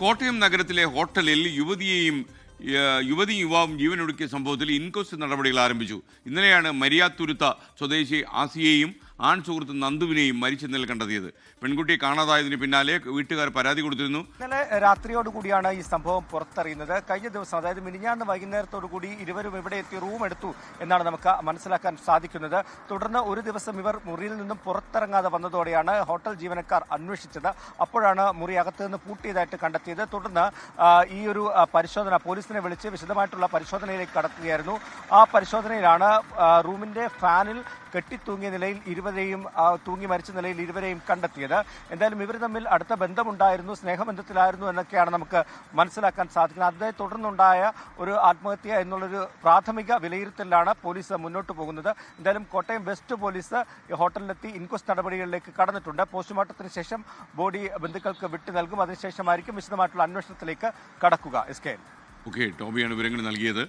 കോട്ടയം നഗരത്തിലെ ഹോട്ടലിൽ യുവതിയും യുവാവും ജീവനൊടുക്കിയ സംഭവത്തിൽ ഇൻക്വസ്റ്റ് നടപടികൾ ആരംഭിച്ചു. ഇന്നലെയാണ് മരിയാത്തുരുത്ത സ്വദേശി ആസിയെയും ആൺ സുഹൃത്ത് നന്ദുവിനെയും മരിച്ച നിലയിൽ കണ്ടെത്തിയത്. പെൺകുട്ടിയെ കാണാതായതിന് പിന്നാലെ വീട്ടുകാർ പരാതി കൊടുത്തിരുന്നു. ഇന്നലെ രാത്രിയോടുകൂടിയാണ് ഈ സംഭവം പുറത്തറിയുന്നത്. കഴിഞ്ഞ ദിവസം, അതായത് മിനിഞ്ഞാന്ന് വൈകുന്നേരത്തോടുകൂടി ഇരുവരും ഇവിടെ എത്തി റൂം എടുത്തു എന്നാണ് നമുക്ക് മനസ്സിലാക്കാൻ സാധിക്കുന്നത്. തുടർന്ന് ഒരു ദിവസം ഇവർ മുറിയിൽ നിന്നും പുറത്തിറങ്ങാതെ വന്നതോടെയാണ് ഹോട്ടൽ ജീവനക്കാർ അന്വേഷിച്ചത്. അപ്പോഴാണ് മുറി അകത്ത് നിന്ന് പൂട്ടിയതായിട്ട് കണ്ടെത്തിയത്. തുടർന്ന് ഈ ഒരു പരിശോധന പോലീസിനെ വിളിച്ച് വിശദമായിട്ടുള്ള പരിശോധനയിലേക്ക് കടക്കുകയായിരുന്നു. ആ പരിശോധനയിലാണ് റൂമിന്റെ ഫാനിൽ കെട്ടിത്തൂങ്ങിയ നിലയിൽ ഇരുവരെയും തൂങ്ങി മരിച്ച നിലയിൽ ഇരുവരെയും കണ്ടെത്തിയത്. എന്തായാലും ഇവർ തമ്മിൽ അടുത്ത ബന്ധമുണ്ടായിരുന്നു, സ്നേഹബന്ധത്തിലായിരുന്നു എന്നൊക്കെയാണ് നമുക്ക് മനസ്സിലാക്കാൻ സാധിക്കുന്നത്. അതേ തുടർന്നുണ്ടായ ഒരു ആത്മഹത്യ എന്നുള്ളൊരു പ്രാഥമിക വിലയിരുത്തലിലാണ് പോലീസ് മുന്നോട്ട് പോകുന്നത്. എന്തായാലും കോട്ടയം വെസ്റ്റ് പോലീസ് ഹോട്ടലിലെത്തി ഇൻക്വസ്റ്റ് നടപടികളിലേക്ക് കടന്നിട്ടുണ്ട്. പോസ്റ്റ്മോർട്ടത്തിന് ശേഷം ബോഡി ബന്ധുക്കൾക്ക് വിട്ടു നൽകും. അതിനുശേഷമായിരിക്കും വിശദമായിട്ടുള്ള അന്വേഷണത്തിലേക്ക് കടക്കുക. ഓക്കെ, ടോബിയാണ് വിവരങ്ങൾ നൽകിയത്.